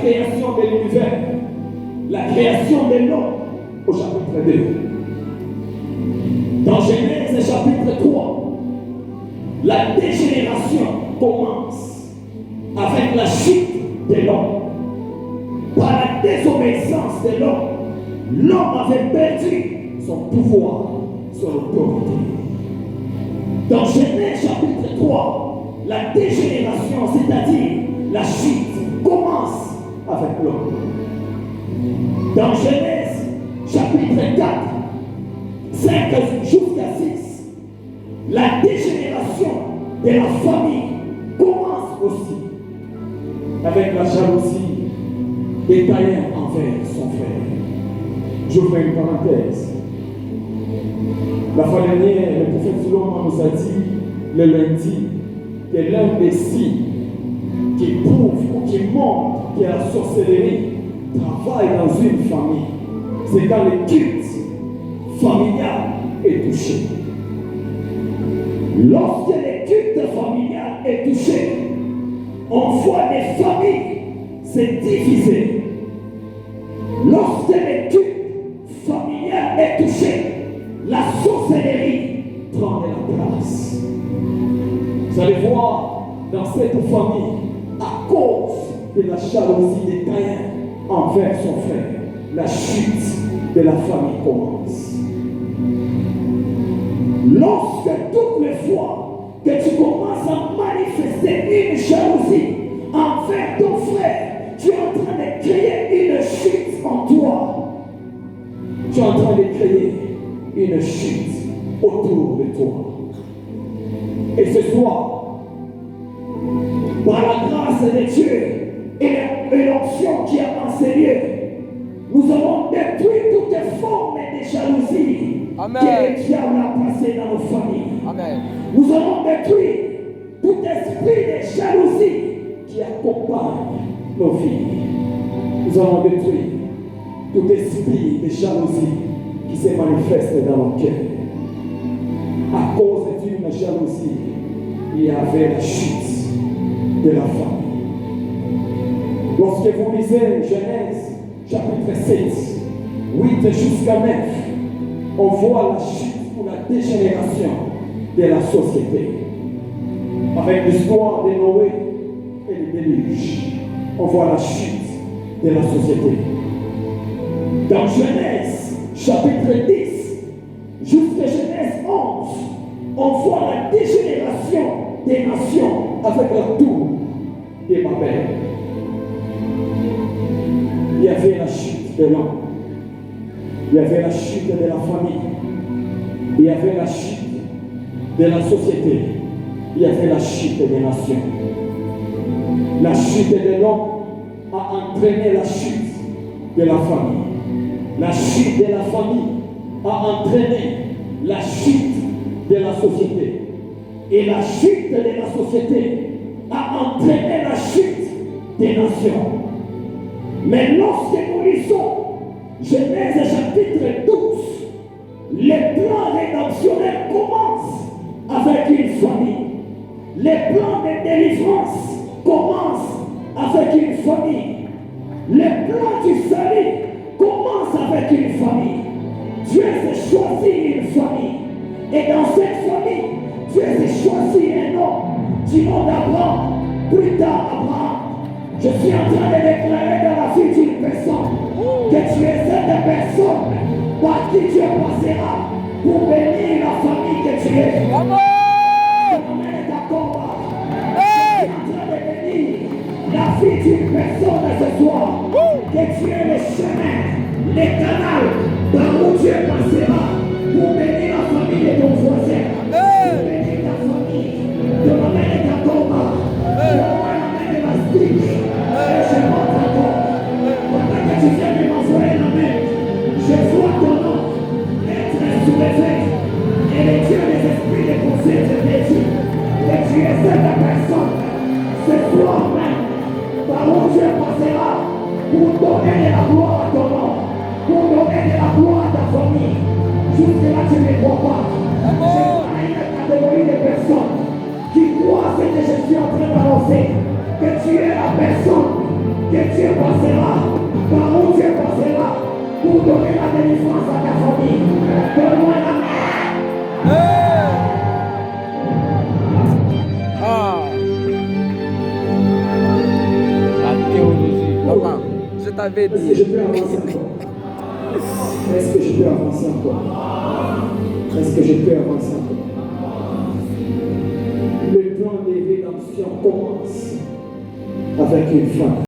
création de l'univers, la création de l'homme au chapitre 2. Dans Genèse chapitre 3, la dégénération commence avec la chute de l'homme. Par la désobéissance de l'homme avait perdu son pouvoir, son autorité. Dans Genèse chapitre 3, la dégénération, c'est-à-dire la chute, commence avec l'homme. Dans Genèse chapitre 4, 5 jusqu'à 6, la dégénération de la famille commence aussi avec la jalousie de Caïn envers son frère. Je fais une parenthèse. La fois dernière, le prophète Solomon nous a dit le lundi que l'un des signes qui prouve ou qui montre que la sorcellerie travaille dans une famille, c'est quand le culte familial est touché. Lorsque le culte familial est touché, on voit des familles se diviser. Lorsque le culte familial est touché, la sorcellerie prend de la place. Vous allez voir dans cette famille, à cause de la jalousie de Caïn envers son frère, la chute de la famille commence. Lorsque toutes les fois que tu commences à manifester une jalousie envers ton frère, tu es en train de créer une chute en toi. Tu es en train de créer une chute autour de toi. Et ce soir, par la grâce de Dieu et l'onction qui a enseigné, nous avons détruit toutes les formes de jalousie que le diable a placées dans nos familles. Amen. Nous avons détruit tout esprit de jalousie qui accompagne nos vies. Nous avons détruit tout esprit de jalousie qui se manifeste dans nos cœurs. À cause d'une jalousie, il y avait la chute de la famille. Lorsque vous lisez Genèse chapitre 7, 8 jusqu'à 9, on voit la chute ou la dégénération de la société. Avec l'histoire de Noé et le déluge, on voit la chute de la société. Dans Genèse chapitre 10 jusqu'à Genèse 11, on voit la dégénération des nations avec la tour de Babel. Il y avait la chute de l'homme. Il y avait la chute de la famille. Il y avait la chute de la société. Il y avait la chute des nations. La chute de l'homme a entraîné la chute de la famille. La chute de la famille a entraîné la chute de la société. Et la chute de la société a entraîné la chute des nations. Mais lorsque nous lisons Genèse chapitre 12, les plans rédemptionnels commencent avec une famille. Les plans de délivrance commencent avec une famille. Les plans du salut commencent avec une famille. Dieu s'est choisi une famille. Et dans cette famille, Dieu s'est choisi un homme du nom d'Abraham, plus tard Abraham. Je suis en train de déclarer dans la vie d'une personne que tu es cette personne par qui Dieu passera pour bénir la famille que tu es. Amène ta combat. Je suis en train de bénir la vie d'une personne ce soir. Que tu es le chemin, le canal par où Dieu passera pour bénir la famille de ton voisin. Pour bénir ta famille. De m'amener ta combat. De m'amener ma stick. Je monte encore. Pendant que tu viens de m'envoyer la main, je vois ton nom être soulevé. Et le Dieu des esprits de conseil te dit que tu es cette personne. Ce soir même, par où Dieu passera pour donner de la gloire à ton nom, pour donner de la gloire à ta famille. Jusque-là, tu ne crois pas. Je parle à une catégorie de personnes qui croient ce que je suis en train d'annoncer. Que tu es la personne que Dieu passera, par où Dieu passera, pour donner la délivrance à ta famille. Donne-moi la main. La théologie. Maman, je t'avais dit. Est-ce que je peux avancer encore? Est-ce que je peux avancer encore? Est-ce que je peux avancer encore? Le plan de rédemption commence avec une femme.